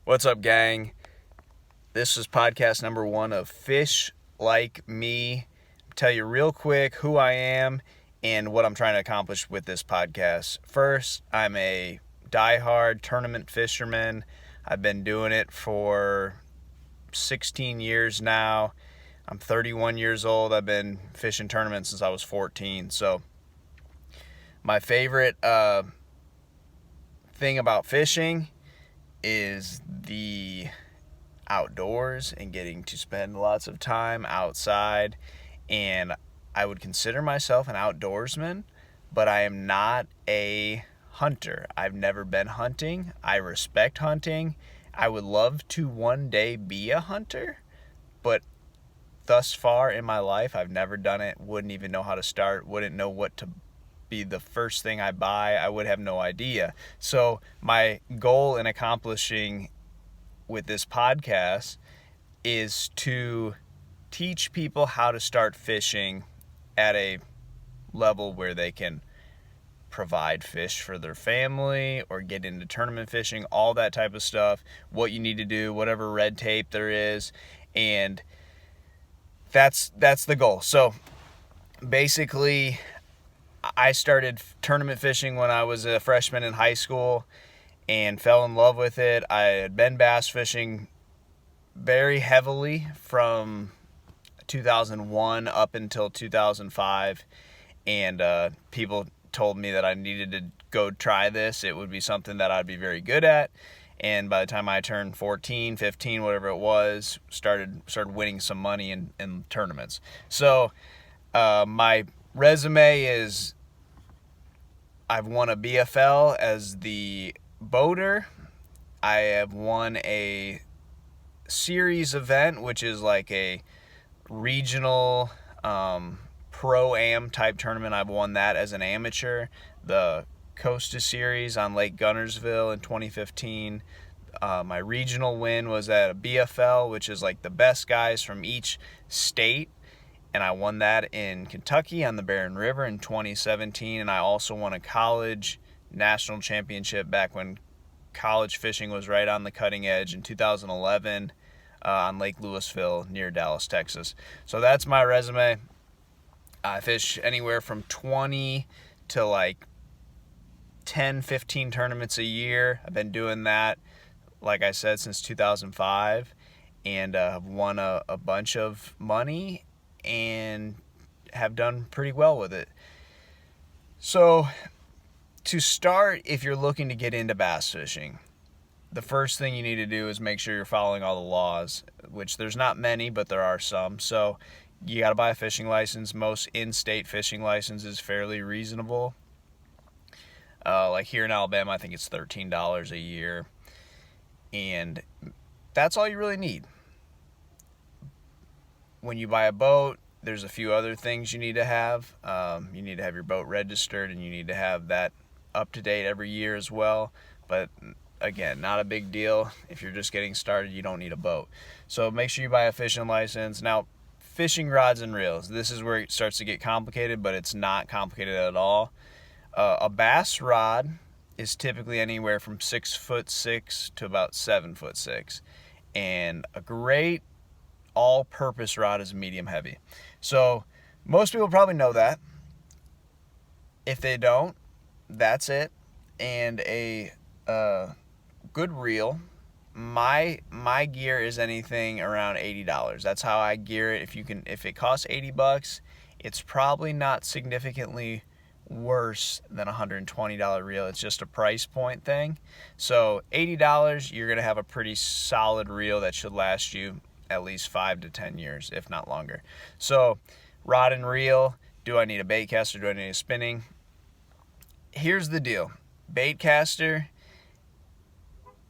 What's up, gang? This is podcast number 1 of Fish Like Me. I'll tell you real quick who I am and what I'm trying to accomplish with this podcast. First, I'm a diehard tournament fisherman. I've been doing it for 16 years now. I'm 31 years old. I've been fishing tournaments since I was 14. So my favorite thing about fishing is the outdoors and getting to spend lots of time outside. And I would consider myself an outdoorsman, but I am not a hunter. I've never been hunting. I respect hunting. I would love to one day be a hunter, but thus far in my life, I've never done it. Wouldn't even know how to start. Wouldn't know what to be the first thing I buy. I would have no idea. So my goal in accomplishing with this podcast is to teach people how to start fishing at a level where they can provide fish for their family or get into tournament fishing, all that type of stuff, what you need to do, whatever red tape there is, and that's the goal. So basically, I started tournament fishing when I was a freshman in high school and fell in love with it. I had been bass fishing very heavily from 2001 up until 2005, and people told me that I needed to go try this. It would be something that I'd be very good at. And by the time I turned 14, 15, whatever it was, started winning some money in tournaments. So my resume is I've won a BFL as the boater. I have won a series event, which is like a regional pro-am type tournament. I've won that as an amateur. The Costa Series on Lake Gunnersville in 2015. My regional win was at a BFL, which is like the best guys from each state. And I won that in Kentucky on the Barron River in 2017. And I also won a college national championship back when college fishing was right on the cutting edge in 2011 on Lake Lewisville near Dallas, Texas. So that's my resume. I fish anywhere from 20 to like 10, 15 tournaments a year. I've been doing that, like I said, since 2005. And I've won a bunch of money and have done pretty well with it. So to start, if you're looking to get into bass fishing, the first thing you need to do is make sure you're following all the laws, which there's not many, but there are some. So you got to buy a fishing license. Most in-state fishing license is fairly reasonable. Like here in Alabama, I think it's $13 a year. And that's all you really need. When you buy a boat, there's a few other things you need to have. You need to have your boat registered, and you need to have that up to date every year as well. But again, not a big deal. If you're just getting started, you don't need a boat. So make sure you buy a fishing license. Now, fishing rods and reels. This is where it starts to get complicated, but it's not complicated at all. A bass rod is typically anywhere from 6'6" to about 7'6", and a great all-purpose rod is medium heavy. So most people probably know that. If they don't, that's it. And a good reel. My gear is anything around $80. That's how I gear it. If it costs $80, it's probably not significantly worse than a $120 reel. It's just a price point thing. So $80, you're gonna have a pretty solid reel that should last you at least 5 to 10 years, if not longer. So rod and reel. Do I need a bait caster? Do I need a spinning? Here's the deal. Bait caster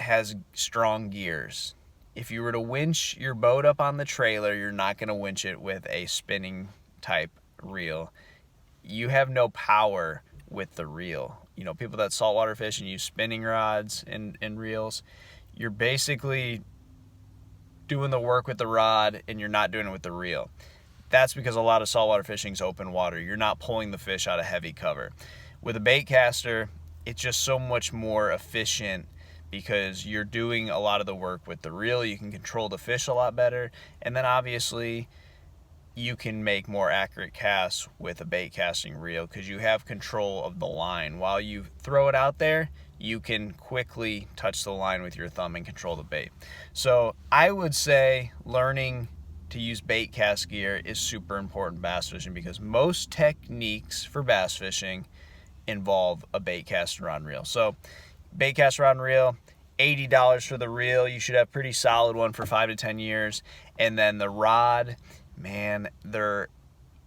has strong gears. If you were to winch your boat up on the trailer, you're not going to winch it with a spinning type reel. You have no power with the reel. You know, people that saltwater fish and use spinning rods and reels, you're basically doing the work with the rod and you're not doing it with the reel. That's because a lot of saltwater fishing is open water. You're not pulling the fish out of heavy cover. With a bait caster, it's just so much more efficient because you're doing a lot of the work with the reel. You can control the fish a lot better, and then obviously you can make more accurate casts with a bait casting reel because you have control of the line. While you throw it out there, you can quickly touch the line with your thumb and control the bait. So I would say learning to use bait cast gear is super important bass fishing, because most techniques for bass fishing involve a bait cast rod and reel. So bait cast rod and reel, $80 for the reel. You should have a pretty solid one for 5 to 10 years. And then the rod, man, they're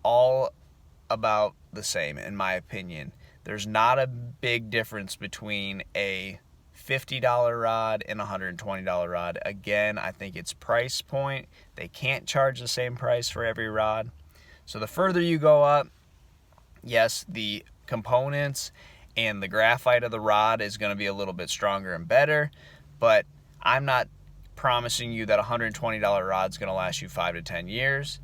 all about the same in my opinion. There's not a big difference between a $50 rod and a $120 rod. Again, I think it's price point. They can't charge the same price for every rod. So the further you go up, yes, the components and the graphite of the rod is going to be a little bit stronger and better, but I'm not promising you that a $120 rod is going to last you 5 to 10 years,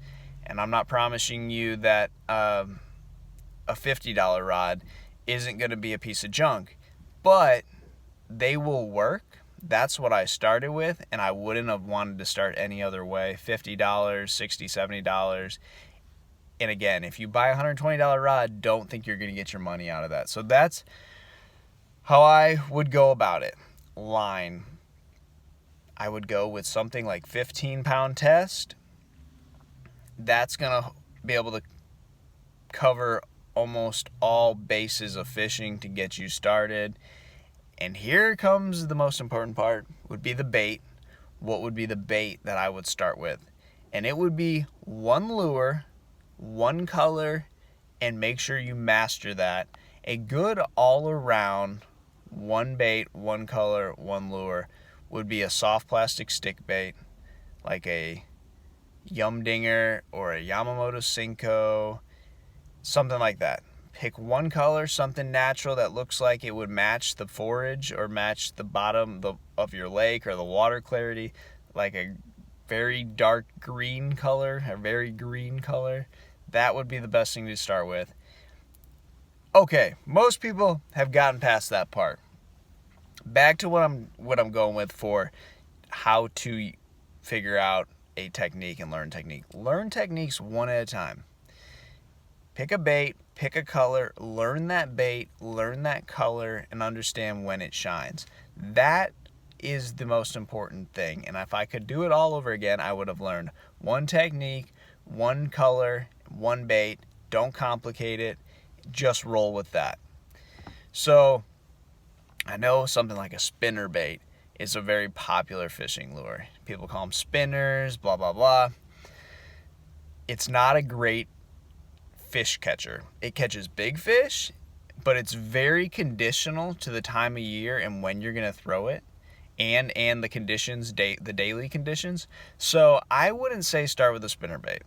and I'm not promising you that a $50 rod isn't going to be a piece of junk, but they will work. That's what I started with, and I wouldn't have wanted to start any other way. $50, $60, $70. And again, if you buy a $120 rod, don't think you're going to get your money out of that. So that's how I would go about it. Line, I would go with something like 15-pound test. That's going to be able to cover almost all bases of fishing to get you started. And here comes the most important part, would be the bait. What would be the bait that I would start with? And it would be one lure, one color, and make sure you master that. A good all-around one bait, one color, one lure would be a soft plastic stick bait, like a Yum Dinger or a Yamamoto Cinco, something like that. Pick one color, something natural that looks like it would match the forage or match the bottom of your lake or the water clarity, like a very dark green color, a very green color. That would be the best thing to start with. Okay, most people have gotten past that part. Back to what I'm going with for how to figure out a technique and learn technique. Learn techniques one at a time. Pick a bait, pick a color, learn that bait, learn that color, and understand when it shines. That is the most important thing. And if I could do it all over again, I would have learned one technique, one color, one bait. Don't complicate it. Just roll with that. So I know something like a spinnerbait is a very popular fishing lure. People call them spinners, blah, blah, blah. It's not a great fish catcher. It catches big fish, but it's very conditional to the time of year and when you're going to throw it, and the conditions, the daily conditions. So I wouldn't say start with a spinnerbait.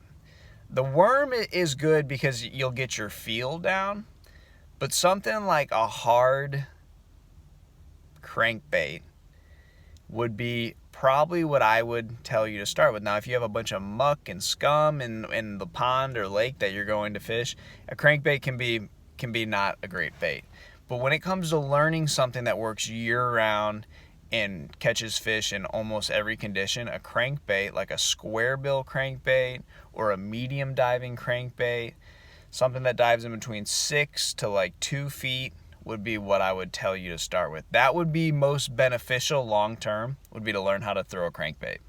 The worm is good because you'll get your feel down, but something like a hard crankbait would be probably what I would tell you to start with. Now, if you have a bunch of muck and scum in the pond or lake that you're going to fish, a crankbait can be not a great bait. But when it comes to learning something that works year-round and catches fish in almost every condition, a crankbait, like a square bill crankbait or a medium diving crankbait, something that dives in between 6 to like 2 feet, would be what I would tell you to start with. That would be most beneficial long term, would be to learn how to throw a crankbait.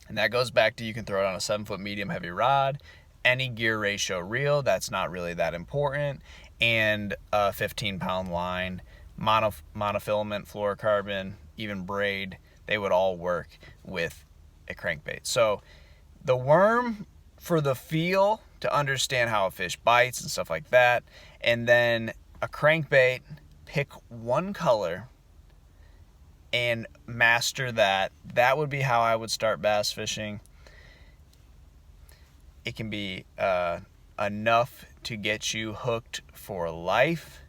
And that goes back to, you can throw it on a 7-foot medium heavy rod, any gear ratio reel, that's not really that important, and a 15-pound line, monofilament, fluorocarbon, even braid, they would all work with a crankbait. So the worm for the feel, to understand how a fish bites and stuff like that, and then a crankbait, pick one color and master that. That would be how I would start bass fishing. It can be enough to get you hooked for life.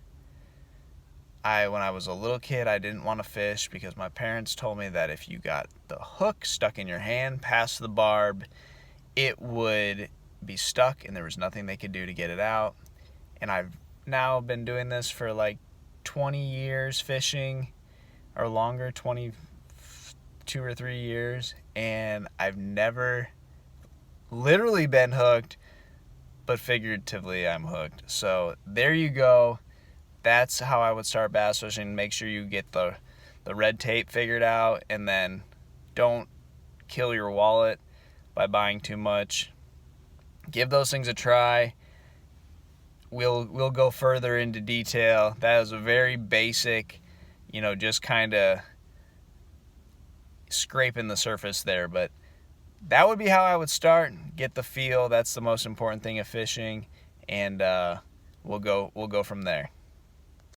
When I was a little kid, I didn't want to fish because my parents told me that if you got the hook stuck in your hand past the barb, it would be stuck and there was nothing they could do to get it out. And I've now been doing this for like 20 years fishing. or longer, 22 or 3 years, and I've never literally been hooked, but figuratively I'm hooked. So there you go. That's how I would start bass fishing. Make sure you get the red tape figured out, and then don't kill your wallet by buying too much. Give those things a try. We'll go further into detail. That is a very basic, just kind of scraping the surface there, but that would be how I would start. Get the feel. That's the most important thing of fishing, and we'll go from there.